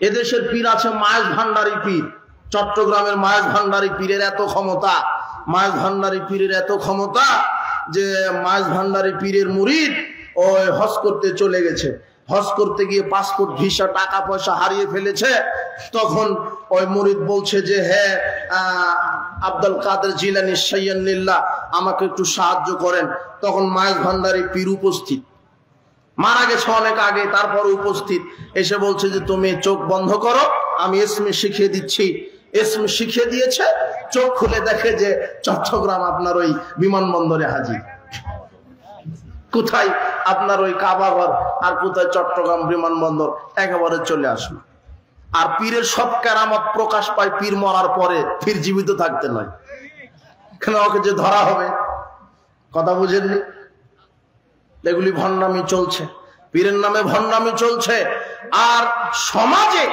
এদেশের পীর আছে মায়েশ ভান্ডারী পীর, চট্টগ্রামের মায়েশ ভান্ডারী পীরের এত ক্ষমতা, মায়েশ ভান্ডারী পীরের এত ক্ষমতা যে মায়েশ ভান্ডারী পীরের মুরিদ ওই হজ করতে চলে গেছে, হজ করতে গিয়ে পাসপোর্ট ভিসা টাকা পয়সা হারিয়ে ফেলেছে। তখন ওই মুরিদ বলছে যে হ্যাঁ আব্দুল কাদের জিলানী শাইয়ানিল্লাহ আমাকে একটু সাহায্য করেন। তখন মায়েশ ভান্ডারী পীর উপস্থিত, মারা গেছে অনেক আগে, তারপর উপস্থিত এসে বলছে যে তুমি চোখ বন্ধ করো, আমি ইসমে শিখিয়ে দিচ্ছি। ইসমে শিখিয়ে দিয়েছে, চোখ খুলে দেখে যে চট্টগ্রাম আপনার ওই বিমানবন্দরে হাজির। কোথায় আপনার ওই কাবাঘর আর কোথায় চট্টগ্রাম বিমানবন্দর, একেবারে চলে আসলো। আর পীরের সব কেরামত প্রকাশ পায় পীর মরার পরে, পীর জীবিত থাকতে নয়। কেন ওকে যে ধরা হবে, কথা বুঝেননি? এগুলি ভণ্ডামি চলছে, পীরের নামে ভণ্ডামি চলছে। আর সমাজে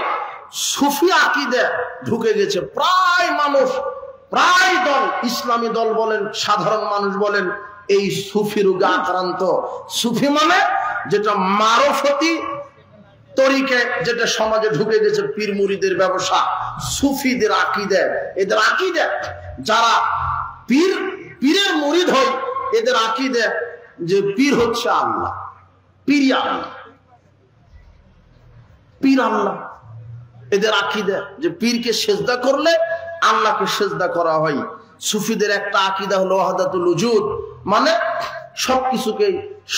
সুফি আকীদা ঢুকে গেছে। প্রায় মানুষ, প্রায় দল, ইসলামী দল বলেন, সাধারণ মানুষ বলেন, এই সুফি রোগে আক্রান্ত। সুফি মানে যেটা মারফতি তরিকে, যেটা সমাজে ঢুকে গেছে, পীর মুরিদের ব্যবসা, সুফিদের আকীদা। এদের আকীদা যারা পীরের মুরিদ হয়, এদের আকীদা যে পীর হচ্ছে আল্লাহ, পীরই আল্লাহ, পীর আল্লাহ। এদের আকীদা যে পীরকে সেজদা করলে আল্লাহকে সেজদা করা হয়। সুফিদের একটা আকীদা হলো ওয়াহদাতুল উজুদ, মানে সবকিছুকে,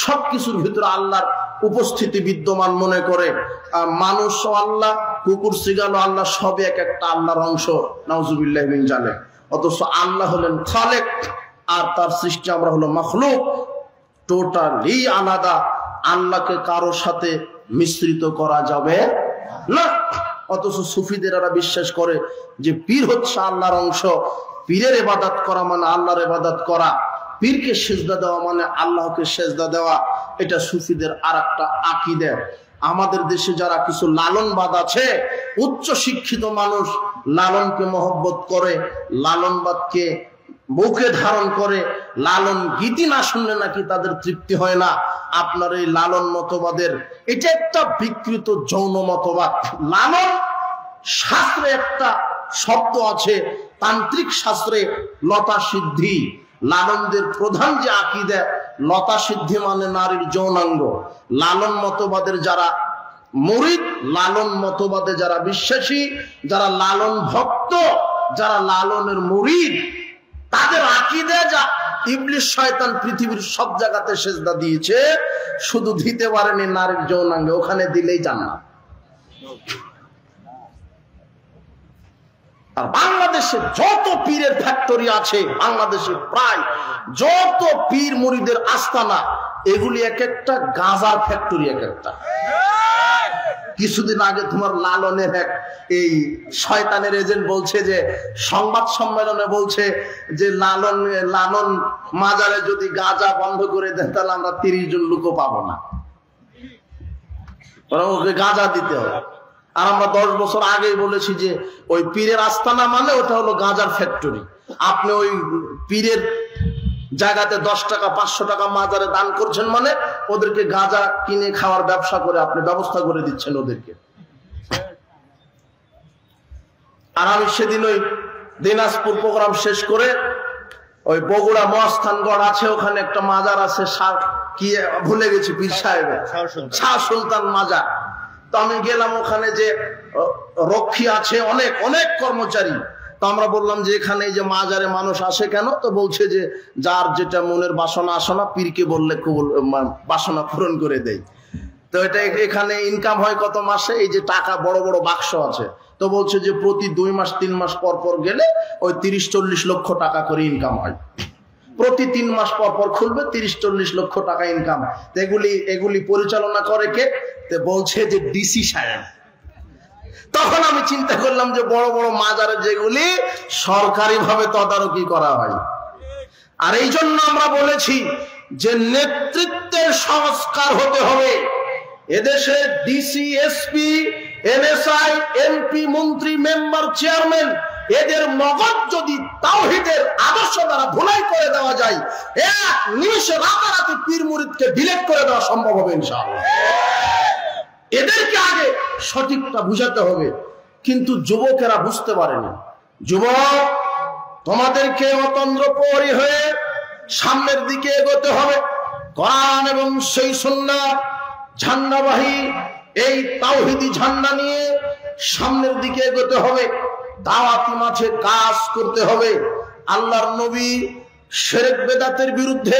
সবকিছুর ভিতরে আল্লাহর উপস্থিতি বিদ্যমান মনে করে। মানুষ ও আল্লাহ, কুকুর শিগাল ও আল্লাহ, সবে এক একটা আল্লাহর অংশ, নাউজুবিল্লাহি মিন জালিক। অথচ আল্লাহ হলেন খালেক আর তার সৃষ্টি আমরা হলো মাখলুক, টোটালি আলাদা। আল্লাহকে কারোর সাথে মিশ্রিত করা যাবে না। অথচ সুফিদের এরা বিশ্বাস করে যে পীর হচ্ছে আল্লাহর অংশ, পীরের ইবাদত করা মানে আল্লাহর ইবাদত করা, পীরকে সেজদা দেওয়া মানে আল্লাহকে সেজদা দেওয়া। এটা সুফিদের আরেকটা আকীদা। আমাদের দেশে যারা কিছু লালনবাদ আছে, উচ্চ শিক্ষিত মানুষ লালনকে মহব্বত করে, লালনবাদকে বুকে ধারণ করে, লালন গীতি না শুনলে নাকি তাদের তৃপ্তি হয় না। আপনার এই লালন মতবাদের, এটা একটা বিকৃত যৌন মতবাদ। লালন শাস্ত্রে একটা শব্দ আছে, তান্ত্রিক শাস্ত্রে লতা সিদ্ধি। লালনদের প্রধান যে আকীদা, লতা সিদ্ধি মানে নারীর যৌনাঙ্গ। লালন মতবাদের যারা মুরিদ, লালন মতবাদে যারা বিশ্বাসী, যারা লালন ভক্ত, যারা লালনের মুরিদ, তাদের আকীদা যা ইবলিস শয়তান পৃথিবীর সব জায়গাতে সেজদা দিয়েছে, শুধু দিতে পারেনি নারীর যৌনাঙ্গে, ওখানে দিলেই জান্নাত। আর বাংলাদেশে যত পীরের ফ্যাক্টরি আছে, বাংলাদেশে প্রায় যত পীর মুরিদের আস্তানা, এগুলি এক একটা গাঁজার ফ্যাক্টরি এক একটা। কিছুদিন আগে তোমার লালনের এক এই শয়তানের এজেন্ট বলছে যে, সংবাদ সম্মেলনে বলছে যে লালন মাজারে যদি গাঁজা বন্ধ করে দেয় তাহলে আমরা 30 জন লোকও পাবো না, ওকে গাঁজা দিতে হবে। আর আমরা 10 বছর আগেই বলেছি যে ওই পীরের আস্তানা মানে ওটা হলো গাঁজার ফ্যাক্টরি। আপনি ওই পীরের জায়গাতে 10 টাকা 500 টাকা মাজারে দান করছেন মানে ওদেরকে গাঁজা কিনে খাওয়ার ব্যবসা করে আপনি ব্যবস্থা করে দিচ্ছেন ওদেরকে। আর আমি সেদিন ওই দিনাজপুর প্রোগ্রাম শেষ করে ওই বগুড়া মহাস্থানগড় আছে, ওখানে একটা মাজার আছে, কি ভুলে গেছি, পীর সাহেবের শাহ সুলতান মাজার। তো আমি গেলাম, ওখানে যে রক্ষী আছে অনেক অনেক কর্মচারী। তো আমরা বললাম যে এখানে যে মাজারে মানুষ আসে কেন? তো বলছে যে যার যেটা মনের বাসনা আসনা পীরকে বললে বাসনা পূরণ করে দেয়। তো এটা এখানে ইনকাম হয় কত মাসে? এই যে টাকা বড় বড় বাক্স আছে, তো বলছে যে প্রতি 2 মাস 3 মাস পর পর গেলে ওই 30-40 লক্ষ টাকা করে ইনকাম হয়। প্রতি 3 মাস পর পর খুলবে, 30-40 লক্ষ টাকা ইনকাম। তো এগুলি পরিচালনা করে কে? তো বলছে যে ডিসি সাহেব। তখন আমি চিন্তা করলাম যে বড় বড় মাজারে যেগুলি সরকারি ভাবে তদারকি করা হয়। আর এই জন্য আমরা বলেছি যে নেতৃত্বের সংস্কার হতে হবে। এদেশে ডিসি, এসপি, এনএসআই, এমপি, মন্ত্রী, মেম্বার, চেয়ারম্যান, এদের মগজ যদি তাওহীদের আদর্শ দ্বারা ধুলাই করে দেওয়া যায়, এক নিমিষে রাতারাতি পীর মুরিদকে ডিলিট করে দেওয়া সম্ভব হবে ইনশাআল্লাহ। এদেরকে আগে সঠিকটা বুঝাতে হবে, কিন্তু যুবকেরা বুঝতে পারেনি। যুবক, তোমাদেরকে অতন্দ্র প্রহরী হয়ে সামনের দিকে এগোতে হবে। কোরআন এবং সেই সুন্নাহ ঝান্ডাবাহী এই তাওহীদি ঝান্ডা নিয়ে সামনের দিকে এগোতে হবে। দাওয়াতি মাঠে কাজ করতে হবে। আল্লাহর নবী শিরক বেদাতের বিরুদ্ধে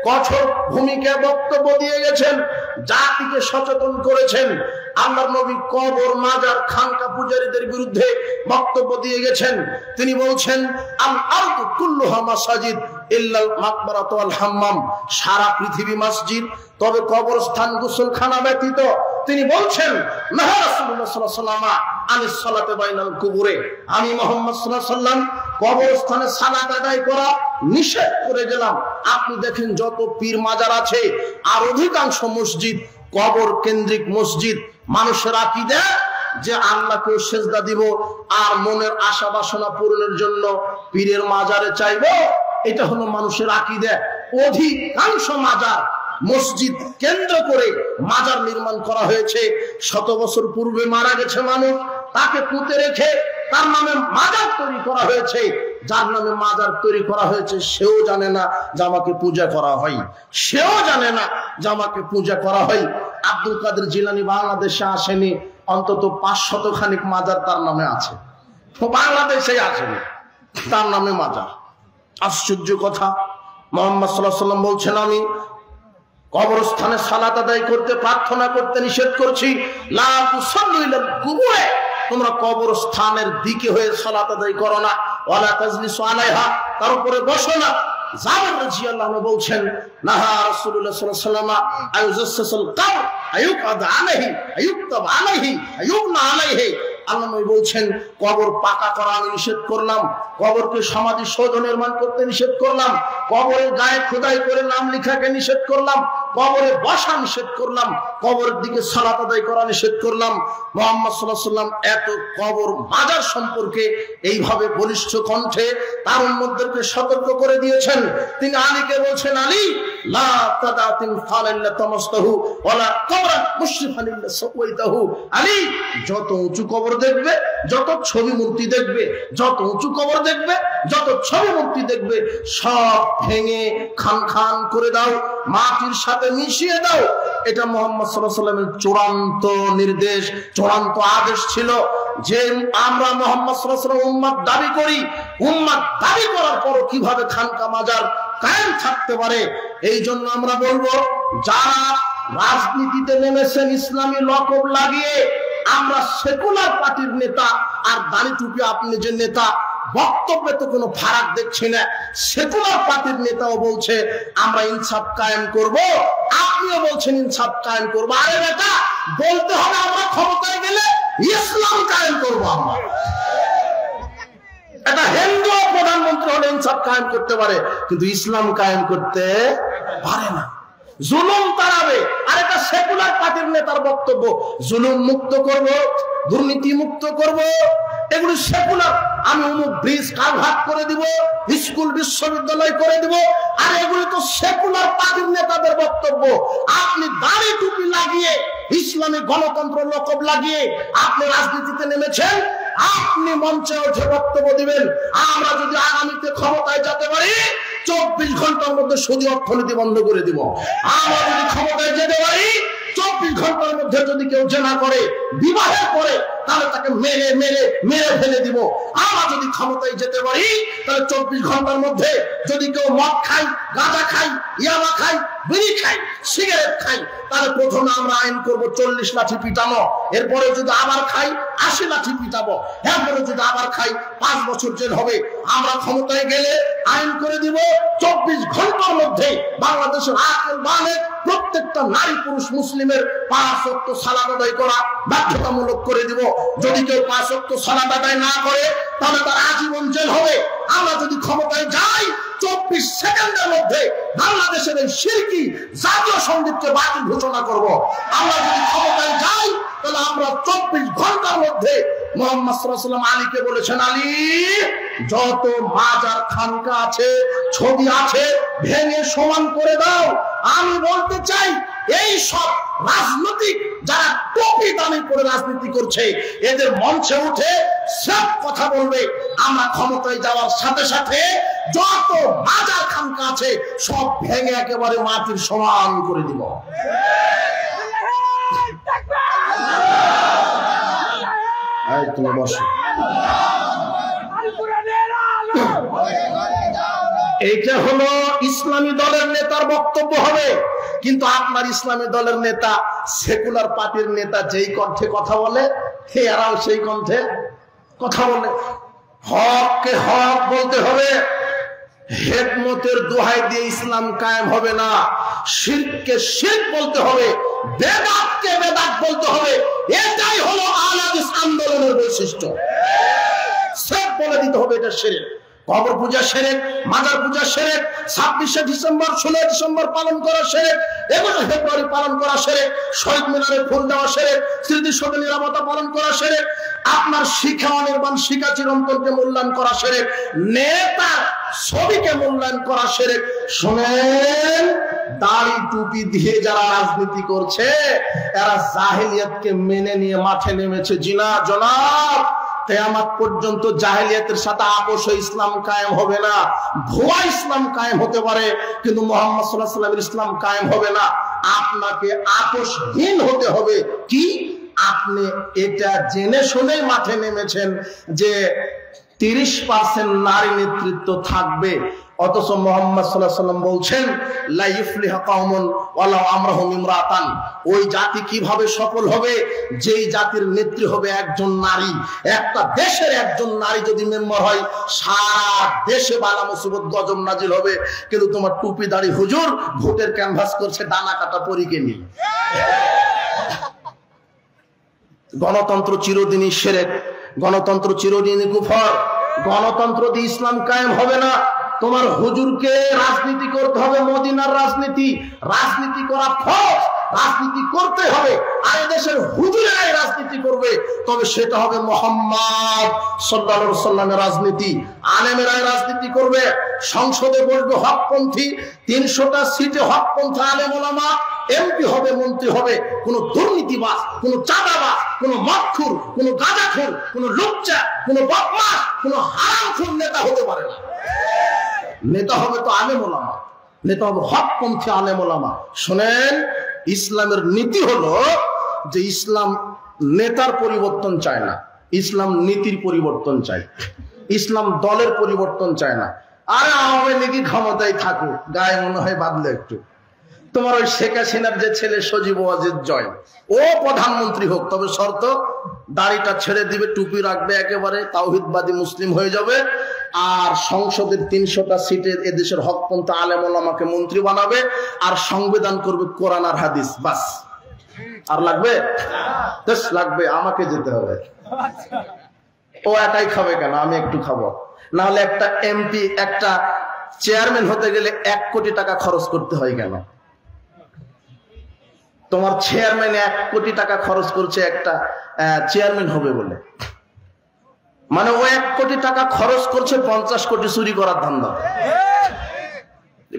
কঠোর ভূমিকা বক্তব্য দিয়ে গেছেন, জাতিকে সচেতন করেছেন। আল্লাহর নবী কবর, মাজার, খানকা পূজারীদের বিরুদ্ধে বক্তব্য দিয়ে গেছেন। তিনি বলছেন, আল আরদু কুল্লুহা মাসাজিদ ইল্লাল মাকবারাতু ওয়াল হাম্মাম, সারা পৃথিবী মসজিদ, তবে কবরস্থান, গোসলখানা ব্যতীত। তিনি বলছেন, নাহা রাসূলুল্লাহ সাল্লাল্লাহু আলাইহি ওয়াসাল্লাম আনিস সালাতে বাইনাল কুবুরে, আমি মুহাম্মদ সাল্লাল্লাহু আলাইহি ওয়াসাল্লাম কবরস্থানে সালাত আদায় করা নিষেধ করে গেলাম। আপনি দেখেন যত পীর মাজার আছে আর অধিকাংশ মসজিদ কবর কেন্দ্রিক মসজিদ। মানুষের আকীদা যে আল্লাহকে সেজদা দিব আর মনের আশা বাসনা পূরণের জন্য পীরের মাজারে চাইবো, এটা হলো মানুষের আকীদা। অধিকাংশ মাজার মসজিদ কেন্দ্র করে মাজার নির্মাণ করা হয়েছে। শত বছর পূর্বে মারা গেছে মানুষ, তাকে পুঁতে রেখে তার নামে মাজার তৈরি করা হয়েছে। যার নামে মাজার তৈরি করা হয়েছে সেও জানে না যে আমাকে পূজা করা হয়, সেও জানে না যে আমাকে পূজা করা হয়। আব্দুল কাদের জিলানী বাংলাদেশে আসেনি, অন্তত 500 খানিক মাজার তার নামে আছে। বাংলাদেশে আসেনি, তার নামে মাজার। আশ্চর্য কথা, মুহাম্মদ সাল্লাল্লাহু আলাইহি ওয়াসাল্লাম বলছেন, আমি কবরস্থানে সালাত আদায় করতে, প্রার্থনা করতে নিষেধ করছি। লা তুসাল্লু ইলাল কুবুরে, তোমরা কবরস্থানের দিকে হয়ে সালাত আদায় করো না। ওয়ালা তাজলিসু আলাইহা, তার উপরে বসো না। জাবের রাদিয়াল্লাহু আনহু বলছেন, নাহা রাসূলুল্লাহ সাল্লাল্লাহু আলাইহি ওয়াসাল্লাম আয়ুজাসসাসুল কবর আয়ুকআদ আলাইহি আয়ুকতাব আলাইহি আয়ুবনা আলাইহি। আল্লাহ নবী বলছেন, কবর পাকা করা আমি নিষেধ করলাম, কবরকে সমাধি সৌধ নির্মাণ করতে নিষেধ করলাম, কবরের গায়ে খোদাই করে নাম লেখাকে নিষেধ করলাম, কবরে বসা নিষেধ করলাম, কবরের দিকে সালাত আদায় করা নিষেধ করলাম। মুহাম্মদ সাল্লাল্লাহু আলাইহি ওয়াসাল্লাম এত কবর মাজার সম্পর্কে এইভাবে বলিষ্ঠ কণ্ঠে তার উম্মতদেরকে সতর্ক করে দিয়েছেন। তিনি আলীকে বলছেন, আলী লা তাদাতিন ফালাল্লা তামাসতাহু ওয়ালা কবরান মুশরিফান ইল্লা সাওয়াইতাহু। আলী, যত উঁচু কবর দেখবে, যত ছবি মূর্তি দেখবে, যত উঁচু কবর দেখবে, যত ছবি মূর্তি দেখবে, সব ভেঙে খান খান করে দাও, মাটির সাথে মিশিয়ে দাও। এটা মুহাম্মদ সাল্লাল্লাহু আলাইহি ওয়াসাল্লামের চূড়ান্ত নির্দেশ, চূড়ান্ত আদেশ ছিল। যে আমরা মুহাম্মদ সাল্লাল্লাহু আলাইহি ওয়াসাল্লাম উম্মত দাবি করি, উম্মত দাবি করার পরও কিভাবে খানকা মাজার কায়েম থাকতে পারে? এই জন্য আমরা বলবো, যারা রাজনীতিতে নেমেছেন ইসলামী লকব লাগিয়ে, আমরা সেকুলার পার্টির নেতা আর দাড়ি টুপি আপনি যে নেতা, বক্তব্যে তো কোনো ফারাক দেখছি না। সেকুলার পার্টির নেতাও বলছে আমরা ইনসাফ কায়েম করব, আপনিও বলছেন ইনসাফ কায়েম করব। আরে বেটা, বলতে হবে আমরা ক্ষমতায় গেলে ইসলাম কায়েম করব। আমরা এটা হিন্দু প্রধানমন্ত্রী হলে ইনসাফ কায়েম করতে পারে, কিন্তু ইসলাম কায়েম করতে পারে না। জুলুম তাড়াবে। আর এটা সেকুলার পার্টির নেতার বক্তব্য, জুলুম মুক্ত করব, দুর্নীতি মুক্ত করব, এগুলো সেকুলার। আমি অমুক ব্রিজ কালভার্ট করে দিব, স্কুল বিশ্ববিদ্যালয় করে দিব। আর এগুলো তো সেকুলার পার্টির নেতাদের বক্তব্য। আপনি দাড়ি টুপি লাগিয়ে, ইসলামী গণতন্ত্র লকব লাগিয়ে আপনি রাজনীতিতে নেমেছেন, আপনি মঞ্চে উঠে বক্তব্য দিবেন আমরা যদি আগামীতে ক্ষমতায় যেতে পারি 24 ঘন্টার মধ্যে সুদী অর্থনীতি বন্ধ করে দিব। আমরা যদি ক্ষমতায় যেতে পারি 24 ঘন্টার মধ্যে যদি কেউ জেনা করে, বিবাহের পরে, তাহলে তাকে মেরে মেরে মেরে ফেলে দিব। আমরা যদি ক্ষমতায় যেতে পারি তাহলে 24 ঘন্টার মধ্যে যদি কেউ মদ খাই, গাঁজা খাই, ইয়াবা খাই, বিড়ি খাই, সিগারেট খাই, তাহলে প্রথমে আমরা আইন করব 40 লাঠি পিটানো। এরপরে যদি আবার খাই 80 লাঠি পিটাবো। এরপরে যদি আবার খাই 5 বছর জেল হবে। আমরা ক্ষমতায় গেলে আইন করে দিব 24 ঘন্টার মধ্যে বাংলাদেশের আকেল বালে প্রত্যেকটা নারী পুরুষ মুসলিমের 5 ওয়াক্ত সালাত আদায় করা বাধ্যতামূলক করে দিব। যদি কেউ 5 ওয়াক্ত সালাত আদায় না করে তাহলে তার আজীবন জেল হবে। আমরা যদি ক্ষমতায় যাই 24 সেকেন্ডের মধ্যে বাংলাদেশের এই শিরকি জাতীয় সঙ্গীতকে বাতিল ঘোষণা করব। আমরা যদি ক্ষমতায় যাই তাহলে আমরা 24 ঘন্টার মধ্যে মুহাম্মদ সাল্লাল্লাহু আলাইহি ওয়াসাল্লাম আলীকে বলেছেন, আলী, যত মাজার খানকা আছে, ছবি আছে, ভেঙে সমান করে দাও। আমি বলতে চাই, এই সব রাজনৈতিক যারা টুপি দামি করে রাজনীতি করছে, এদের মঞ্চে উঠে সব কথা বলবে। আমরা ক্ষমতায় যাওয়ার সাথে সাথে যত বাজার খানকা আছে সব ভেঙে একেবারে মাটির সমান করে দিব। তুমি বসো। এইটা হলো ইসলামী দলের নেতার বক্তব্য হবে। কিন্তু আপনার ইসলামী দলের নেতা, সেকুলার পার্টির নেতা যেই কণ্ঠে কথা বলে, এরাও সেই কণ্ঠে কথা বলে। হককে হক বলতে হবে, হিকমতের দোহাই দিয়ে ইসলাম কায়েম হবে না। শিরককে শিরক বলতে হবে, বেদাতকে বেদাত বলতে হবে। এটাই হলো আহলে হাদিস আন্দোলনের বৈশিষ্ট্য। সব বলে দিতে হবে এটা শিরক। কবর পূজা শিরক, মাজার পূজা শিরক, 26শে ডিসেম্বর 16 ডিসেম্বর পালন করা শিরক, 21শে ফেব্রুয়ারি পালন করা শিরক, শহীদ মিনারে ফুল দেওয়া শিরক, স্মৃতিসৌধে নিরাপত্তা পালন করা শিরক, আপনার শিক্ষা অনির্বাণ শিক্ষা চিরন্তনকে মূল্যায়ন করা শিরক, নেতার ছবিকে মূল্যায়ন করা শিরক। শুনেন, দাড়ি টুপি দিয়ে যারা রাজনীতি করছে এরা জাহেলিয়াতকে মেনে নিয়ে মাঠে নেমেছে। জিনা জনাব, কিয়ামত পর্যন্ত জাহেলিয়াতের সাথে আপোষ ইসলাম কায়েম হবে না। ভুয়া ইসলাম কায়েম হতে পারে, কিন্তু মুহাম্মদ সাল্লাল্লাহু আলাইহি ওয়াসাল্লামের ইসলাম কায়েম হবে না। আপনাকে আপোষহীন হতে হবে। কি? আপনি এটা জেনে শুনেই মাঠে নেমেছেন যে 30% নারী নেতৃত্ব থাকবে, অথচ মুহাম্মদ সাল্লাল্লাহু আলাইহি ওয়াসাল্লাম বলছেন লা ইফলিহু কওমুন ওয়ালাউ আমরাহুম ইমরাতান। ওই জাতি কিভাবে সফল হবে? যেই জাতির নেত্রী হবে একজন নারী। একটা দেশের একজন নারী যদি মেম্বার হয়, সারা দেশে বালা মুসিবত গজব নাজিল হবে। কিন্তু তোমার টুপি দাড়ি হুজুর ভোটের ক্যানভাস করছে ডানা কাটা পরীকে নিয়ে। গণতন্ত্র চিরদিনই শিরক, গণতন্ত্র চিরদিনই কুফর। গণতন্ত্র দিয়ে ইসলাম কায়েম হবে না। তোমার হুজুরকে রাজনীতি করতে হবে, মদিনার রাজনীতি। রাজনীতি করা ফরজ, রাজনীতি করতে হবে। আর দেশের হুজুরেরাই রাজনীতি করবে, তবে সেটা হবে মুহাম্মদ সাল্লাল্লাহু আলাইহি ওয়াসাল্লামের রাজনীতি। আলেমেরাই রাজনীতি করবে, সংসদে বসবে হকপন্থী, 300টা সিটে হকপন্থী আলেম ওলামা এমপি হবে, মন্ত্রী হবে। কোন দুর্নীতিবাজ, কোন চাঁদাবাজ, কোন মদখোর, কোন গাঁজাখোর, কোন লুচ্চা, কোন বদমাশ, কোন হারামখোর নেতা হতে পারে না। নেতা হবে তো আলেম ওলামা, নেতা হবে হকপন্থী আলেম ওলামা। শুনেন, ইসলামের নীতি হলো যে ইসলাম নেতার পরিবর্তন চায় না, ইসলাম নীতির পরিবর্তন চায়। ইসলাম দলের পরিবর্তন চায় না। আরে আওয়ামী লীগই ক্ষমতায় থাকুক, গায়ে মনে হয় বাদলে একটু। তোমার ওই শেখ হাসিনার যে ছেলে সজীব ওয়াজেদ জয়, ও প্রধানমন্ত্রী হোক, তবে শর্ত দাড়িটা ছেড়ে দিবে, টুপি রাখবে, একেবারে তাওহীদবাদী মুসলিম হয়ে যাবে। আর সংসদের 300টা সিটে এদেশের হকপন্থী আলেম ওলামাকে মন্ত্রী বানাবে, আর সংবিধান করবে কোরআন আর হাদিস। বাস, আর লাগবে? লাগবে, আমাকে যেতে হবে। ও একাই খাবে কেন? আমি একটু খাবো। না হলে একটা এমপি, একটা চেয়ারম্যান হতে গেলে 1 কোটি টাকা খরচ করতে হয় কেন? তোমার চেয়ারম্যান 1 কোটি টাকা খরচ করছে একটা চেয়ারম্যান হবে বলে, মানে ও 1 কোটি টাকা খরচ করছে 50 কোটি চুরি করার ধান্দা।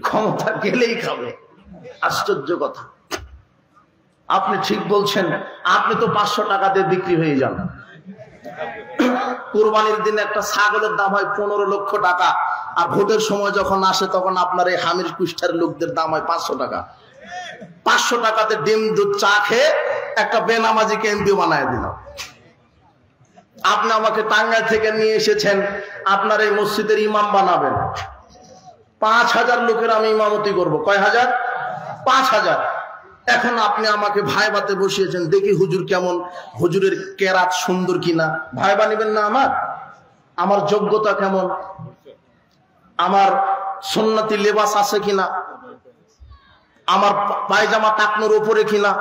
ক্ষমতা গেলেই খাবে। আশ্চর্য কথা। আপনি ঠিক বলছেন, আপনি তো 500 টাকা দিয়ে বিক্রি হয়ে যান। কুরবানির দিন একটা ছাগলের দাম হয় 15 লক্ষ টাকা, আর ভোটের সময় যখন আসে তখন আপনার এই হামির কুষ্টার লোকদের দাম হয় 500 টাকা। 500 টাকাতে ডিম দুধ চা খেয়ে একটা বেনামাজিকে এমপি বানায় দিল। আপনি আমাকে টাঙ্গাইল থেকে নিয়ে এসেছেন, আপনার এই মসজিদের ইমাম বানাবেন। 5000 লোকের আমি ইমামতি করব। কয় হাজার? 5000। এখন আপনি আমাকে ভাইবাতে বসিয়েছেন, দেখি হুজুর কেমন, হুজুরের কেরাত সুন্দর কিনা। ভাইবা নিবেন না? আমার যোগ্যতা কেমন, আমার সুন্নতি লেবাস আছে কিনা, আমার পায়জামা টাকনোর উপরে কিনা,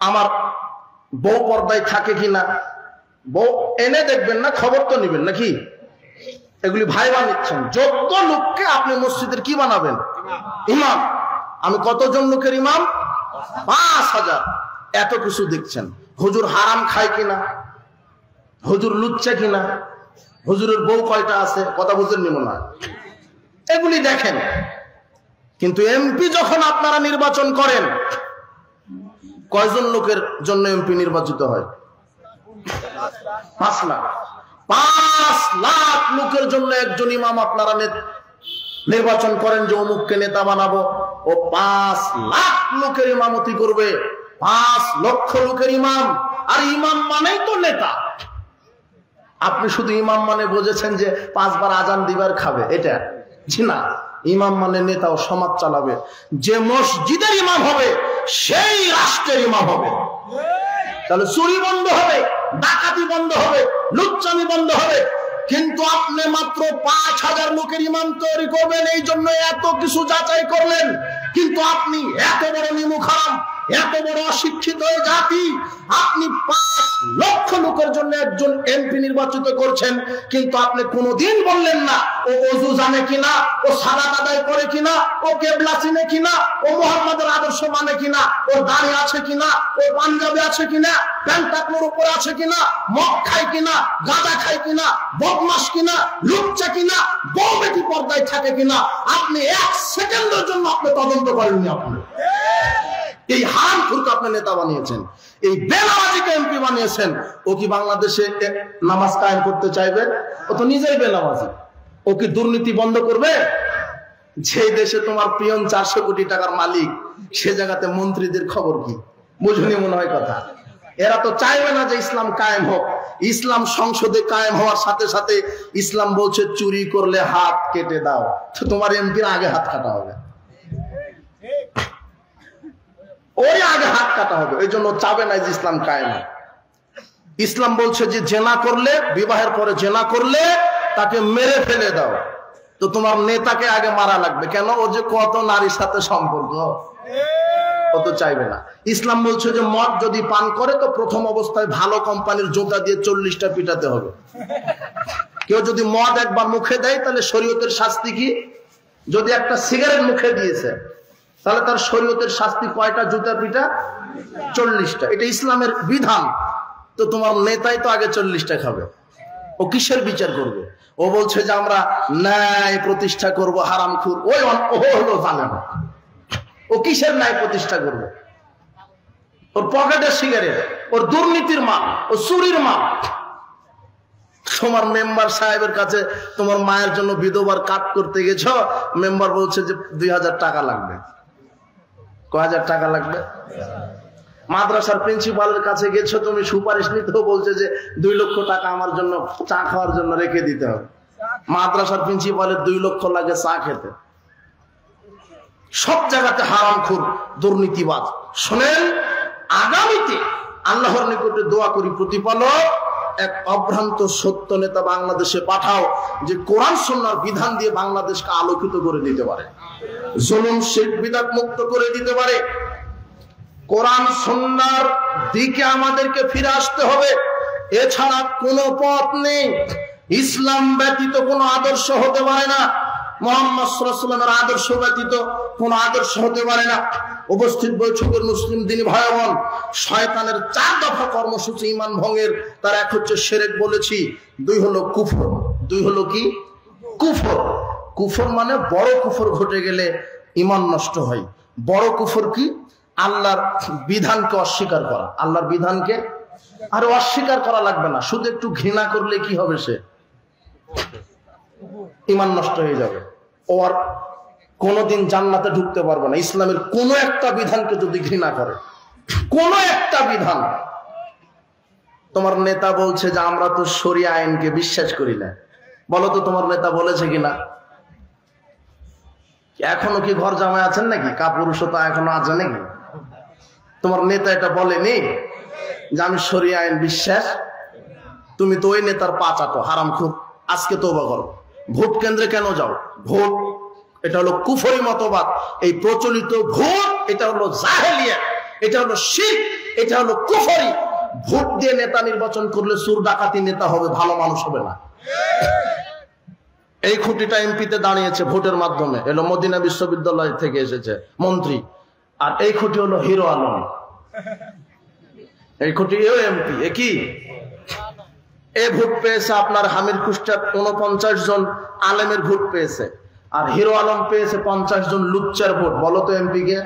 আমার বউ পর্দায় থাকে কিনা। বউ এনে দেখবেন না, খবর তো নিবেন নাকি? এগুলি ভাইবা নিচ্ছেন। যোগ্য লোককে আপনি মসজিদের কি বানাবেন? ইমাম। আমি কতজন লোকের ইমাম? 5000। এত কিছু দেখছেন। হুজুর হারাম খায় কিনা, হুজুর লুচ্চা কিনা, হুজুরের বউ কয়টা আছে, কথা বুঝেন নি মনে হয়, এগুলি দেখেন। কিন্তু এমপি যখন আপনারা নির্বাচন করেন, কয়জন লোকের জন্য এমপি নির্বাচিত হয়? 5 লাখ। 5 লাখ লোকের জন্য একজন ইমাম আপনারা নির্বাচন করেন যে অমুককে নেতা বানাবো, ও 5 লাখ লোকের ইমামতি করবে, 5 লক্ষ লোকের ইমাম। আর ইমাম মানেই তো নেতা। আপনি শুধু ইমাম মানে বুঝেছেন যে 5 বার আজান দিবার খাবে, এটা জি না। ইমাম মানে নেতা, ও সমাজ চালাবে। যে মসজিদের ইমাম হবে সেই রাষ্ট্রের ইমাম হবে। তাহলে চুরি বন্ধ হবে, ডাকাতি বন্ধ হবে, লুচ্চামি বন্ধ হবে। কিন্তু আপনি মাত্র 5000 লোকের ইমাম তৈরি করবেন, এই জন্য এত কিছু যাচাই করলেন। কিন্তু আপনি এত বড় নিমুখারাম, এত বড় অশিক্ষিত জাতি, আপনি 5 লক্ষ লোকের জন্য একজন এমপি নির্বাচিত করছেন। কিন্তু আপনি কোনোদিন বললেন না ও ওযু জানে কিনা, ও সালাত আদায় করে কিনা, ও কিবলা চিনে কিনা, ও মুহাম্মাদের আদর্শ মানে কিনা, ও দাড়ি আছে কিনা, ও পাঞ্জাবি আছে কিনা, প্যান্ট টাকনোর উপর আছে কিনা, মদ খায় কিনা, গাঁজা খায় কিনা, বদমাশ কিনা, লুচ্চা কিনা, বউ বেটি পর্দায় থাকে কিনা, আপনি 1 সেকেন্ডের জন্য আপনি তদন্ত করেননি। আপনি এই হারামখোরকে আপনি নেতা বানিয়েছেন, এই বেনামাজিকে এমপি বানিয়েছেন। ও কি বাংলাদেশে নামাজ কায়েম করতে চাইবে? ও তো নিজেই বেনামাজি। ও কি দুর্নীতি বন্ধ করবে? যে দেশে তোমার পিয়ন 400 কোটি টাকার মালিক, সে জায়গাতে মন্ত্রীদের খবর কি? বুঝুনি মনে হয় কথা। এরা তো চাইবে না যে ইসলাম কায়েম হোক। ইসলাম সংসদে কায়েম হওয়ার সাথে সাথে ইসলাম বলছে চুরি করলে হাত কেটে দাও। তো তোমার এমপির আগে হাত কাটা হবে, ওই আগে হাত কাটা হবে। এই জন্য চাবে না যে ইসলাম কায়েম। ইসলাম বলছে যে জেনা করলে, বিবাহের পরে জেনা করলে তাকে মেরে ফেলে দাও। তো তোমার নেতাকে আগে মারা লাগবে কেন? ও যে কত নারীর সাথে সম্পর্ক, ও তো চাইবে না। ইসলাম বলছে যে মদ যদি পান করে তো প্রথম অবস্থায় ভালো কোম্পানির জুতা দিয়ে 40টা পিটাতে হবে। কেউ যদি মদ একবার মুখে দেয় তাহলে শরীয়তের শাস্তি কি? যদি একটা সিগারেট মুখে দিয়েছে তাহলে তার শরীয়তের শাস্তি কয়টা জুতা পিটা? 40টা। এটা ইসলামের বিধান। তো তোমার নেতাই তো আগে 40টা খাবে। ও কিসের বিচার করবে? ও বলছে যে আমরা ন্যায় প্রতিষ্ঠা করব। হারামখোর ওই হলো জালেম। ও কিসের ন্যায় প্রতিষ্ঠা করবে? ওর পকেটের সিগারেট, ওর দুর্নীতির মাল, ও চুরির মাল। তোমার মেম্বার সাহেবের কাছে তোমার মায়ের জন্য বিধবার কাট করতে গেছ, মেম্বার বলছে যে 2000 টাকা লাগবে। কয় হাজার টাকা লাগবে? মাদ্রাসার প্রিন্সিপালের কাছে গেছো, তুমি সুপারিশ নিতেও বলছে যে 2 লক্ষ টাকা আমার জন্য চা খাওয়ার জন্য রেখে দিতে হবে। মাদ্রাসার প্রিন্সিপালের 2 লক্ষ লাগে চা খেতে। সব জায়গাতে হারামখোর, দুর্নীতিবাজ। শোনেন, আগামীতে আল্লাহর নিকটে দোয়া করি প্রতিপালক এক অভ্রান্ত সত্য নেতা বাংলাদেশে পাঠাও, যে কোরআন সুন্নাহর বিধান দিয়ে বাংলাদেশকে আলোকিত করে দিতে পারে, জুলুম শিরক বিদআত মুক্ত করে দিতে পারে। কোরআন সুন্নাহর দিকে আমাদেরকে ফিরে আসতে হবে। এছাড়া কোনো পথ নেই। ইসলাম ব্যতীত কোনো আদর্শ হতে পারে না। মুহাম্মদ সাল্লাল্লাহু আলাইহি ওয়াসাল্লামের আদর্শ ব্যতীত কোনো আদর্শ হতে পারে না। উপস্থিত বৈঠকের মুসলিম দিনী ভাই বোন, শয়তানের 4 দফা কর্মসূচি ঈমান ভঙ্গের। তার এক হচ্ছে শিরক বলেছি, 2 হলো কুফর। 2 হলো কি? কুফর। কুফর মানে বড় কুফর ঘটে গেলে ঈমান নষ্ট হয়। বড় কুফর কি? আল্লাহর বিধানকে অস্বীকার করা। আল্লাহর বিধানকে আর অস্বীকার করা লাগবে না, শুধু একটু ঘৃণা করলে কি হবে? সে ঈমান নষ্ট হয়ে যাবে। ও আর কোনোদিন জান্নাতে ঢুকতে পারবে না। ইসলামের কোন একটা বিধানকে যদি ঘৃণা করে, কোন একটা বিধান। তোমার নেতা বলছে যে আমরা তো শরিয়া আইনকে বিশ্বাস করি না। বলো তো তোমার নেতা বলেছে কিনা? এখনো কি ঘর জামাই আছেন নাকি? কাপুরুষতা এখনো আছে নাকি? তোমার নেতা এটা বলেনি যে আমি শরিয়া আইন বিশ্বাস? তুমি তো ওই নেতার পা চাটো, হারামখোর। আজকে তওবা করো। ভোট কেন্দ্রে কেন যাও? ভোট এটা হলো কুফরি মতবাদ। এই প্রচলিত ভোট এটা হলো জাহেলিয়াত, এটা হলো শিরক, এটা হলো কুফরি। ভোট দিয়ে নেতা নির্বাচন করলে চোর ডাকাতি নেতা হবে, ভালো মানুষ হবে না। এই খুঁটিটা এমপিতে দাঁড়িয়েছে ভোটের মাধ্যমে, এলো মদিনা বিশ্ববিদ্যালয় থেকে এসেছে মন্ত্রী। আর এই খুঁটি হলো হিরো আলম। এই খুঁটি এমপি। কি এ ভোট পেয়েছে আপনার হামির কুষ্টার 49 জন আলেমের ভোট পেয়েছে, আর হিরো আলম পেয়েছে 50 জন লুচ্চার ভোট। বলো তো এমপি কে?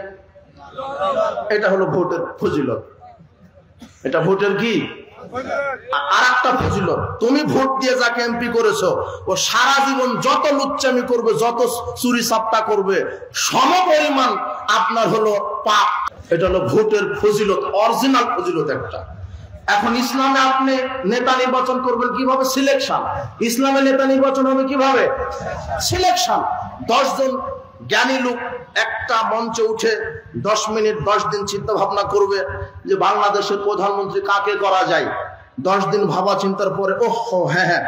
এটা হলো ভোটের ফজিলত। এটা ভোটের কি আর একটা ফজিলত, তুমি ভোট দিয়ে যাকে এমপি করেছো ও সারা জীবন যত লুচ্চামি করবে, যত চুরি চাপ্টা করবে, সমপরিমাণ আপনার হলো পাপ। এটা হলো ভোটের ফজিলত, অরিজিনাল ফজিলত একটা। এখন ইসলামে আপনি নেতা নির্বাচন করবেন কিভাবে? সিলেকশন। ইসলামে নেতা নির্বাচন হবে কিভাবে? সিলেকশন। 10 জন জ্ঞানী লোক একটা মঞ্চে উঠে 10 মিনিট 10 দিন চিন্তা ভাবনা করবে যে বাংলাদেশের প্রধানমন্ত্রী কাকে করা যায়। 10 দিন ভাবা চিন্তার পরে ওহো হ্যাঁ,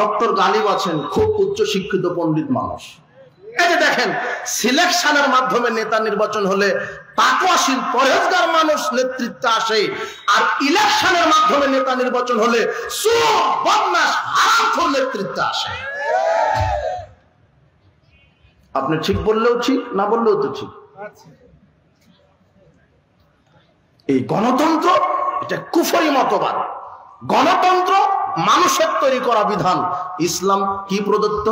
ডক্টর গালিব আছেন, খুব উচ্চ শিক্ষিত পণ্ডিত মানুষ। এই যে দেখেন, সিলেকশনের মাধ্যমে নেতা নির্বাচন হলে তাকওয়াশীল পরহেজগার মানুষ নেতৃত্বে আসে, আর ইলেকশনের মাধ্যমে নেতা নির্বাচন হলে চোর বদমাশ হারামখোর নেতৃত্বে আসে। আপনি ঠিক বললেও ঠিক, না বললেও তো ঠিক। এই গণতন্ত্র এটা কুফরি মতবাদ। গণতন্ত্র মানুষের তৈরি করা বিধান। ইসলাম কি প্রদত্ত?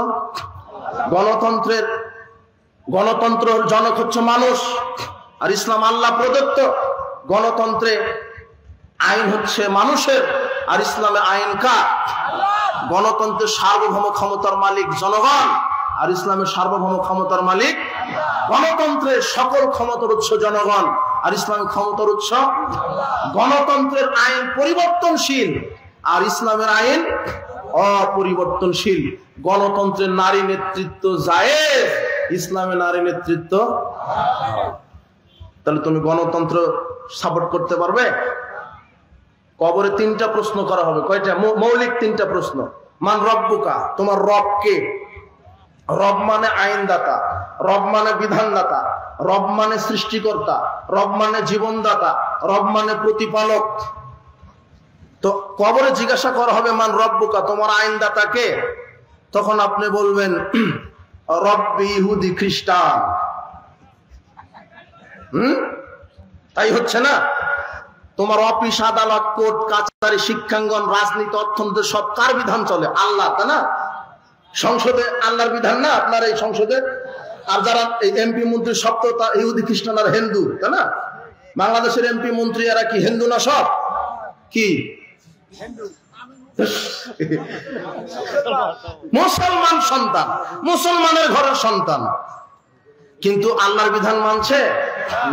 গণতন্ত্রের জনক হচ্ছে মানুষ, আর ইসলাম আল্লাহ প্রদত্ত। গণতন্ত্রে আইন হচ্ছে মানুষের, আর ইসলামে আইন কার? গণতন্ত্রের সার্বভৌম ক্ষমতার মালিক জনগণ, আর ইসলামের সার্বভৌম ক্ষমতার মালিক। গণতন্ত্রের সকল ক্ষমতার উৎস জনগণ, আর ইসলামের ক্ষমতার উৎস। গণতন্ত্রের আইন পরিবর্তনশীল, আর ইসলামের আইন অপরিবর্তনশীল। গণতন্ত্রের নারী নেতৃত্ব জায়েজ, ইসলামে নারী নেতৃত্ব। তাহলে তুমি গণতন্ত্র সাপোর্ট করতে পারবে? কবরে 3টা প্রশ্ন করা হবে। কয়টা? মৌলিক 3টা প্রশ্ন। মান রব্বুকা, তোমার রব কে? রব মানে আইনদাতা, রব মানে বিধানদাতা, রব মানে সৃষ্টিকর্তা, রব মানে জীবনদাতা, রব মানে প্রতিপালক। তো কবরে জিজ্ঞাসা করা হবে মান রব্বুকা, তোমার আইনদাতা কে? তখন আপনি বলবেন রব্বি ইহুদি খ্রিস্টান। তাই হচ্ছে না? তোমার অফিস আদালত কোর্ট কাছারি শিক্ষাঙ্গন রাজনীতি অর্থনীতি সব কার বিধান চলে? আল্লাহ, তাই না? সংসদে আল্লাহর বিধান না আপনার এই সংসদে? আর যারা এই এমপি মন্ত্রী সব তো ইহুদি খ্রিস্টান আর হিন্দু, তাই না? বাংলাদেশের এমপি মন্ত্রী এরা কি হিন্দু না? সব কি মুসলমান সন্তান, মুসলমানের ঘরের সন্তান, কিন্তু আল্লাহর বিধান মানছে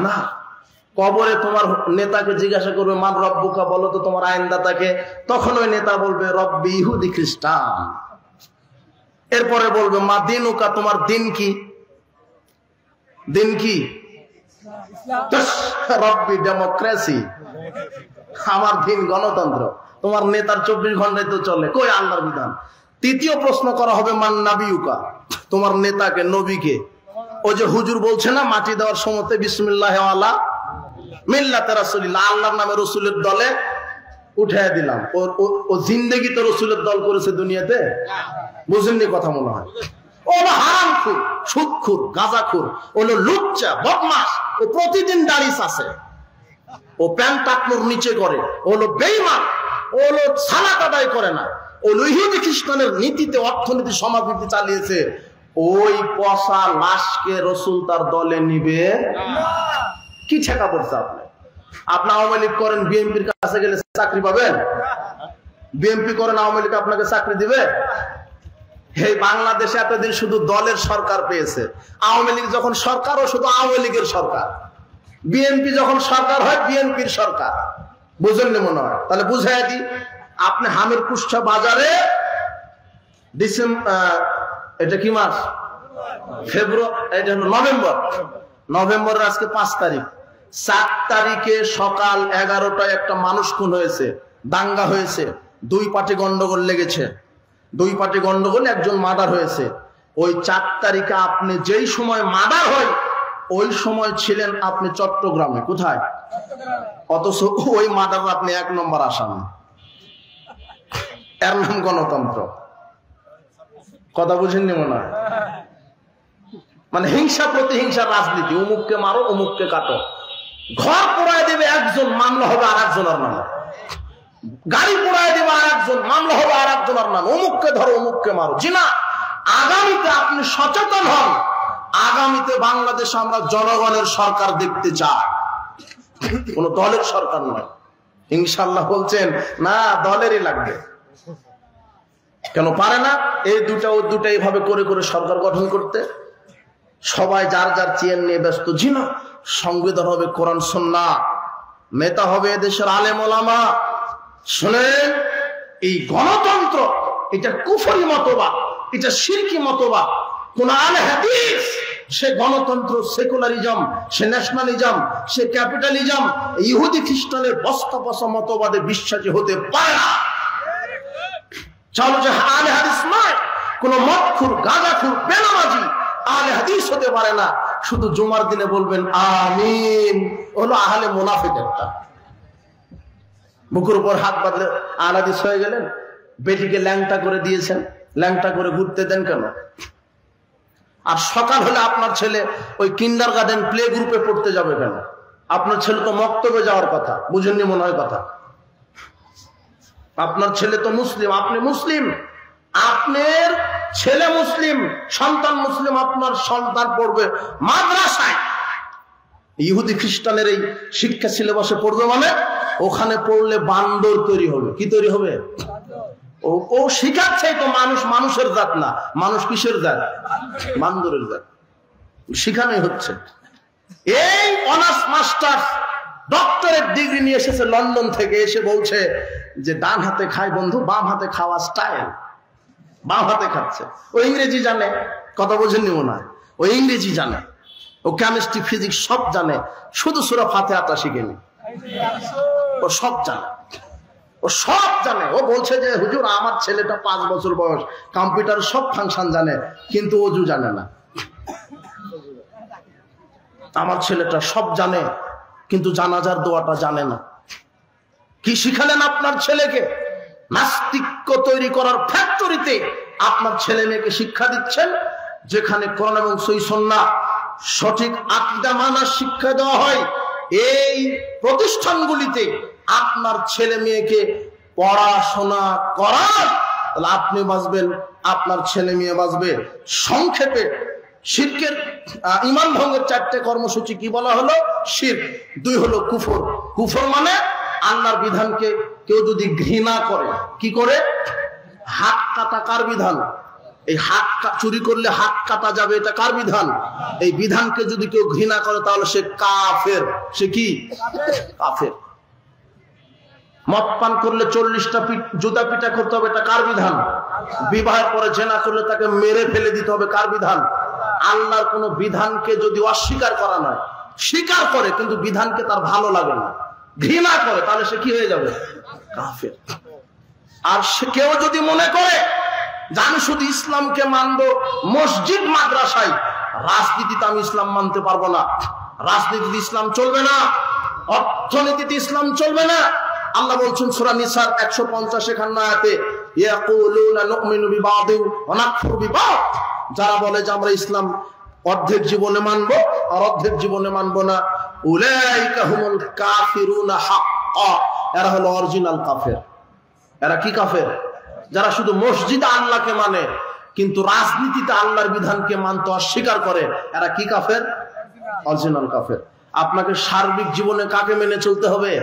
না। কবরে তোমার নেতাকে জিজ্ঞাসা করবে মান রব্বুকা, বলো তো তোমার আইনদাতাকে। তখন ওই নেতা বলবে রব্বি ইহুদি খ্রিস্টান। এরপরে বলবে মা দিনুকা, তোমার দিন কি? দিন কি? রব্বি ডেমোক্রেসি, আমার দিন গণতন্ত্র। তোমার নেতার 24 ঘন্টায় তো চলে, কই আল্লাহর বিধান। তৃতীয় প্রশ্ন করা হবে মান নাবিউকা, তোমার নেতাকে, নবীকে। ওই যে হুজুর বলছে না মাটি দেওয়ার সময়তে বিসমিল্লাহি আলা মিল্লাতে রাসূলিল্লাহ, আল্লাহর নামে রসুলের দলে উঠায় দিলাম। ও জিন্দেগি তো রসুলের দল করেছে দুনিয়াতে? বুঝেননি কথা মনে হয়। ও হারামখোর, সুদখোর, গাঁজাখোর, ওলো লুচ্চা, বদমাশ। ও প্রতিদিন দাড়ি চাষে, ও প্যান্ট টাকনোর নিচে করে, ওলো বেঈমান, ওলো সালাত আদায় করে না, ওলো ইহুদি খ্রিস্টানের নীতিতে অর্থনীতি সমাজনীতি চালিয়েছে। ওই পচা লাশকে রসুল তার দলে নিবে? কি ঠেকা পড়ছে আপনি? আপনি আওয়ামী লীগ করেন, বিএনপির কাছে গেলে চাকরি পাবেন? বিএনপি করেন, আওয়ামী লীগ আপনাকে চাকরি দিবে? এই বাংলাদেশে এতদিন শুধু দলের সরকার পেয়েছে। আওয়ামী লীগ যখন সরকার, ও শুধু আওয়ামী লীগের সরকার। বিএনপি যখন সরকার হয়, বিএনপির সরকার। বুঝেননি মনে হয়? তাহলে বুঝাই দিই, আপনি হামির কুষ্ঠা বাজারে এটা কি মাস? ফেব্রুয়ারি, এটা হলো নভেম্বর। নভেম্বরের আজকে 5 তারিখ। 7 তারিখে সকাল 11টায় একটা মানুষ খুন হয়েছে, দাঙ্গা হয়েছে, 2 পার্টি গন্ডগোল লেগেছে। 2 পার্টি গন্ডগোল, একজন মার্ডার হয়েছে। ওই 4 তারিখে আপনি যেই সময় মার্ডার হয়, ওই সময় ছিলেন আপনি চট্টগ্রামে। কোথায়? অথচ ওই মার্ডার আপনি 1 নম্বর আসামি। এর নাম গণতন্ত্র। কথা বুঝেননি মনে হয়? মানে হিংসা প্রতিহিংসার রাজনীতি, অমুককে মারো, অমুককে কাটো। ঘর পোড়ায় দেবে একজন, মামলা হবে আর একজনের নামে। গাড়ি পোড়ায় দেবে আর একজন, মামলা হবে আর একজনের নামে। অমুককে ধরো, অমুককে মারো। জি না, আগামীতে আপনি সচেতন হন। আগামীতে বাংলাদেশে আমরা জনগণের সরকার দেখতে চাই। কোন দলের সরকার নয়। ইনশাআল্লাহ বলছেন না, দলেরই লাগবে। কেন পারে না? এই দুটা ও দুটা এইভাবে করে করে সরকার গঠন করতে। সবাই যার যার চেয়ার নিয়ে ব্যস্ত। জি না, সংবিধান হবে কোরআন সুন্নাহ, নেতা হবে দেশের আলেম ওলামা। শুনেন, এই গণতন্ত্র এটা কুফরি মতবাদ, এটা শিরকি মতবাদ। কোন আলে হাদিস সে গণতন্ত্র, সেকুলারিজম, সে ন্যাশনালিজম, সে ক্যাপিটালিজম, ইহুদি খ্রিস্টানের বস্তা বসা মতবাদে বিশ্বাসী হতে পারে না। চলো যে আলে হাদিস নয়, কোন মদখুর, গাঁজাখুর, বেনামাজি আলে হাদিস হতে পারে না। শুধু জুমার দিনে বলবেন আমিন, হলো আহলে মুনাফিক একটা। বুকের উপর হাত বাঁধলে আলে হাদিস হয়ে গেলেন। বেটিকে ল্যাংটা করে দিয়েছেন, ল্যাংটা করে ঘুরতে দেন কেন? আর সকাল হলে আপনার ছেলে ওই কিন্ডারগার্টেন প্লে গ্রুপে পড়তে যাবে কেন? আপনার ছেলে তো মক্তবে যাওয়ার কথা, বুঝেননি মনে হয় কথা। আপনার ছেলে তো মুসলিম, আপনি মুসলিম, আপনার ছেলে মুসলিম, সন্তান মুসলিম, আপনার সন্তান পড়বে মাদ্রাসায়। ইহুদি খ্রিস্টানের এই শিক্ষা সিলেবাসে পড়বে মানে ওখানে পড়লে বান্দর তৈরি হবে। কি তৈরি হবে? ও শিখাচ্ছে তো মানুষ মানুষের জাত না, মানুষ কিসের জাত? বান্দরের জাত। শিখানোই হচ্ছে। এই অনার্স মাস্টার ডক্টরেট ডিগ্রি নিয়ে এসেছে লন্ডন থেকে, এসে বলছে যে ডান হাতে খায় বন্ধু, বাম হাতে খাওয়া স্টাইল। বাম হাতে খাচ্ছে। ও ইংরেজি জানে, কথা বোঝেননি মনে হয়। ও ইংরেজি জানে, ও কেমিস্ট্রি ফিজিক্স সব জানে, শুধু সূরা ফাতিহাটা শিখেনি। ও সব জানে, ও সব জানে। ও বলছে যে হুজুর আমার ছেলেটা 5 বছর বয়স, কম্পিউটার সব ফাংশন জানে, কিন্তু ওযু জানে না। আমার ছেলেটা সব জানে, কিন্তু জানাজার দোয়াটা জানে না। কি শিখালেন আপনার ছেলেকে? নাস্তিক্য তৈরি করার ফ্যাক্টরিতে আপনার ছেলে মেয়েকে শিক্ষা দিচ্ছেন, যেখানে কোরআন এবং সহিহ সুন্নাহ সঠিক আকীদা মানার শিক্ষা দেওয়া হয়। এই প্রতিষ্ঠানগুলিতে আপনার ছেলে মেয়েকে পড়াশোনা করান, তাহলে আপনি বাঁচবেন, আপনার ছেলে মেয়ে বাঁচবে। সংক্ষেপে শিরকের ঈমান ভঙ্গের 4টে কর্মসূচি কি বলা হলো? শিরক। 2 হলো কুফর। কুফর মানে আল্লাহর বিধানকে কেউ যদি ঘৃণা করে। কি করে? হাত কাটা কার বিধান? এই হাত চুরি করলে হাত কাটা যাবে, এটা কার বিধান? এই বিধানকে যদি কেউ ঘৃণা করে তাহলে সে কাফের। সে কি? কাফের। মদ পান করলে 40টা জুতা পিটা করতে হবে, এটা কার বিধান? বিবাহের পরে জেনা করলে তাকে মেরে ফেলে দিতে হবে, কার বিধান? আল্লাহর কোন বিধানকে যদি অস্বীকার করা নয়, স্বীকার করে কিন্তু বিধানকে তার ভালো লাগে না, ঘৃণা করে, তাহলে সে কি হয়ে যাবে? কাফের। আর সে কেউ যদি মনে করে যে আমি শুধু ইসলামকে মানবো মসজিদ মাদ্রাসায়, রাজনীতিতে আমি ইসলাম মানতে পারবো না, রাজনীতিতে ইসলাম চলবে না, অর্থনীতিতে ইসলাম চলবে না। আল্লাহ বলছেন সূরা নিসার 150 আয়াতে, ইয়াকুলুনা নুমিনু বিবাদি ওয়া নাকফুরু বিবাদ। যারা বলে যে আমরা ইসলাম অর্ধেক জীবনে মানবো আর অর্ধেক জীবনে মানবো না, উলাইকা হুমুল কাফিরুনা হাক্কা। এরা হলো অরিজিনাল কাফের। এরা কি কাফের? যারা শুধু মসজিদে আল্লাহকে মানে কিন্তু রাজনীতিতে আল্লাহর বিধানকে মানতে অস্বীকার করে, এরা কি কাফের? অরিজিনাল কাফের। আপনাকে সার্বিক জীবনে কাকে মেনে চলতে হবে?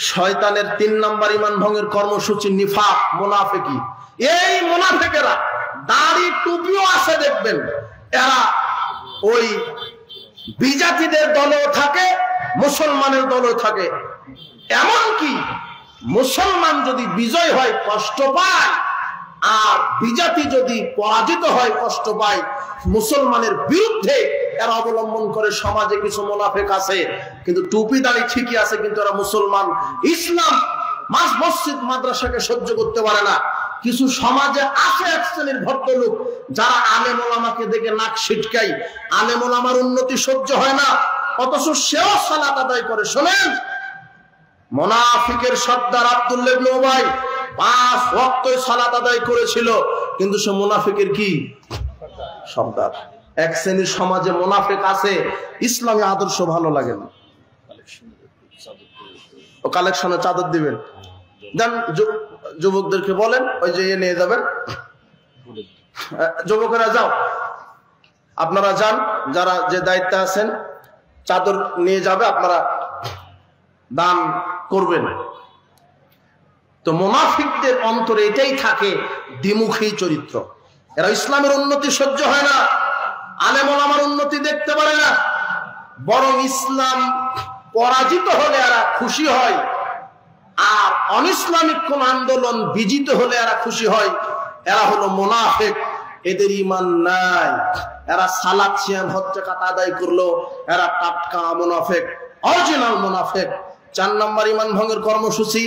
শয়তানের 3 নম্বর ঈমান ভঙ্গের কর্মসূচি নিফাক, মুনাফিকি। এই মুনাফিকেরা দাড়ি টুপিও আছে দেখবেন, এরা ওই বিজাতিদের দলেও থাকে, মুসলমানের দলেও থাকে। এমনকি মুসলমান যদি বিজয় হয় কষ্ট পায়, আর বিজাতি যদি পরাজিত হয় কষ্ট পায়। মুসলমানের বিরুদ্ধে এরা অবলম্বন করে। সমাজে কিছু মুনাফিক আছে, কিন্তু টুপি দাড়ি ঠিকই আছে, কিন্তু এরা মুসলমান, ইসলাম মসজিদ মাদ্রাসাকে সহ্য করতে পারে না। কিছু সমাজে আছে এক শ্রেণীর ভদ্রলোক যারা আলেম ওলামাকে দেখে নাক ছিটকাই, আলেম ওলামার উন্নতি সহ্য হয় না, অথচ সেও সালাত আদায় করে। শোনেন, মুনাফিকের সর্দার আব্দুল্লাহ ইবনে উবাই 5 ওয়াক্তই সালাত আদায় করেছিল, কিন্তু সে মুনাফিকের কি সর্দার। এক শ্রেণীর সমাজে মুনাফিক আছে, ইসলামী আদর্শ ভালো লাগে না। ও কালেকশনে চাদর দিবেন, দেন যুবকদেরকে বলেন ওই যে নিয়ে যাবেন, যুবকেরা যাও, আপনারা যান, যারা যে দায়িত্বে আছেন চাদর নিয়ে যাবে, আপনারা দান করবেন। তো মুনাফিকদের অন্তরে এটাই থাকে, দ্বিমুখী চরিত্র। এরা ইসলামের উন্নতি সহ্য হয় না, আলেম ওলামার উন্নতি দেখতে পারে না, বরং ইসলাম পরাজিত হলে এরা খুশি হয়, আর অনিসলামিক কোন আন্দোলন বিজিত হলে এরা খুশি হয়। এরা হলো মুনাফিক, এদের ঈমান নাই। এরা সালাত সিয়াম হজ্জ যাকাত আদায় করলো, এরা টাটকা মুনাফিক, অরিজিনাল মুনাফিক। 4 নম্বর ঈমান ভঙ্গের কর্মসূচি,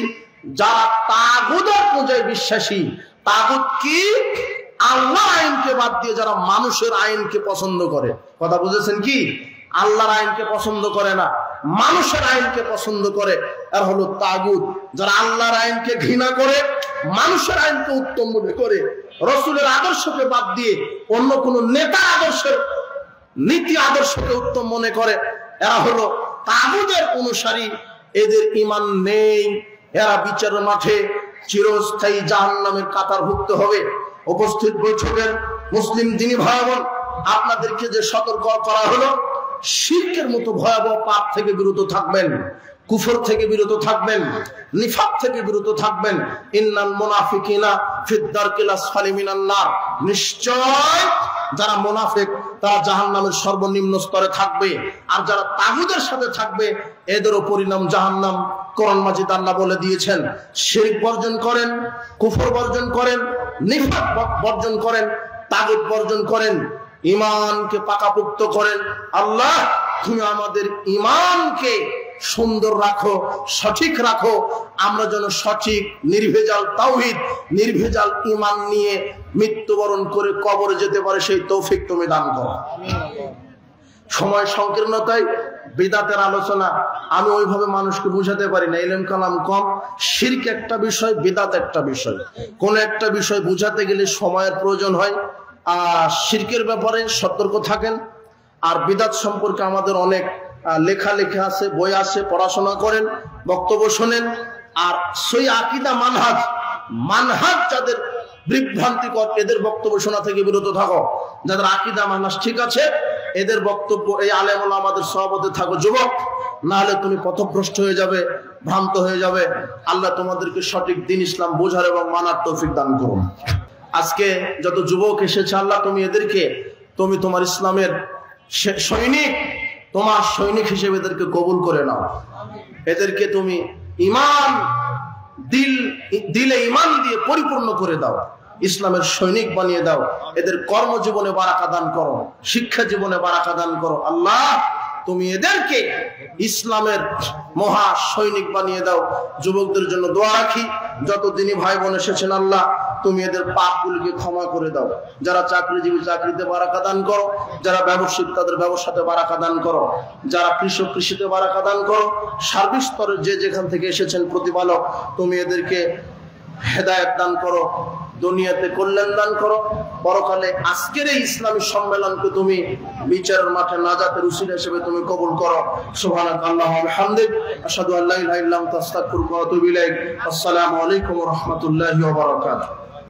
যারা তাগুতের পূজায় বিশ্বাসী। তাগুত কি? আল্লাহর আইনকে বাদ দিয়ে যারা মানুষের আইনকে পছন্দ করে। কথা বুঝেছেন কি? আল্লাহর আইনকে পছন্দ করে না, মানুষের আইনকে পছন্দ করে, আর হলো তাগুত। যারা আল্লাহর আইনকে ঘৃণা করে, মানুষের আইনকে উত্তম মনে করে, রাসূলের আদর্শকে বাদ দিয়ে অন্য কোন নেতা আদর্শের নীতি আদর্শকে উত্তম মনে করে, এরা হলো তাগুতের অনুসারী। এদের ঈমান নেই, এরা বিচারের মাঠে চিরস্থায়ী জাহান্নামের কাতারভুক্ত হবে। উপস্থিত বৈঠকের মুসলিম দিনী ভাই বোন, আপনাদেরকে যে সতর্ক করা হলো, শিরকের মতো ভয়াবহ পাপ থেকে বিরত থাকবেন, কুফর থেকে বিরত থাকবেন, নিফাক থেকে বিরত থাকবেন। ইন্নাল মুনাফিকিনা ফিদ দারকিল আসফালি মিনান নার, নিশ্চয় যারা মুনাফিক তারা জাহান্নামের সর্বনিম্ন স্তরে থাকবে। আর যারা তাগুতের সাথে থাকবে এদেরও পরিণাম জাহান্নাম। কোরআন মাজিদ আল্লাহ বলে দিয়েছেন, শিরক বর্জন করেন, কুফর বর্জন করেন, নিফাক বর্জন করেন, তাগুত বর্জন করেন, ঈমানকে পাকাপোক্ত করেন। আল্লাহ তুমি আমাদের ঈমানকে সুন্দর রাখো, সঠিক রাখো, আমরা যেন সঠিক নির্ভেজাল তাওহীদ, নির্ভেজাল ঈমান নিয়ে মৃত্যুবরণ করে কবরে যেতে পারে, সেই তৌফিক তুমি দান করো। সময় সংকীর্ণতায় বিদাতের আলোচনা আমি ওইভাবে মানুষকে বুঝাতে পারি না, ইলম কালাম কম। শিরক একটা বিষয়, বিদাত একটা বিষয়। কোন একটা বিষয় বুঝাতে গেলে সময়ের প্রয়োজন হয়। আর শিরকের ব্যাপারে সতর্ক থাকেন। আর বিদাত সম্পর্কে আমাদের অনেক লেখা আছে, বই আছে, পড়াশোনা করেন, বক্তব্য শোনেন। আর সই আকীদা মানহাজ যাদের বিভ্রান্তিকর, এদের বক্তব্য শোনা থেকে বিরত থাকো। যাদের আকীদা মানহাজ ঠিক আছে, এদের বক্তব্য, এই আলেম ওলামাদের সহবতে থাকো যুবক, না হলে তুমি পথভ্রষ্ট হয়ে যাবে, ভ্রান্ত হয়ে যাবে। আল্লাহ তোমাদেরকে সঠিক দ্বীন ইসলাম বোঝার এবং মানার তৌফিক দান করুন। আজকে যত যুবক এসেছে, আল্লাহ তুমি এদেরকে, তুমি তোমার ইসলামের সৈনিক, তোমার সৈনিক হিসেবে এদেরকে কবুল করে নাও। এদেরকে তুমি ঈমান, দিলে ঈমান দিয়ে পরিপূর্ণ করে দাও, ইসলামের সৈনিক বানিয়ে দাও। এদের কর্মজীবনে বারাকা দান করো, শিক্ষা জীবনে বারাকা দান করো। আল্লাহ তুমি এদেরকে ইসলামের মহা সৈনিক বানিয়ে দাও। যুবকদের জন্য দোয়া রাখি, যত দিনী ভাই বোন এসেছেন, আল্লাহ তুমি এদের পাপগুলিকে ক্ষমা করে দাও। যারা চাকরিজীবী চাকরিতে বারাকা দান করো, যারা ব্যবসায়িক তাদের ব্যবসাতে বারাকা দান করো, যারা কৃষক কৃষিতে বারাকা দান করো। সার্বিক স্তরে যে যেখান থেকে এসেছেন প্রতিপালক তুমি এদেরকে হেদায়েত দান করো, দুনিয়াতে কল্যাণ দান করো, পরকালে আজকের এই ইসলামী সম্মেলনকে তুমি বিচারের মাঠে নাজাতের উসিলা হিসেবে তুমি কবুল করো। সুবহানাকাল্লাহু ওয়া বিহামদিক, আশহাদু আল্লা ইলাহা ইল্লা আনতা আস্তাগফিরুকা ওয়া আতুবু ইলাইক। আসসালামু আলাইকুম ওয়া রাহমাতুল্লাহি ওয়া বারাকাতুহু।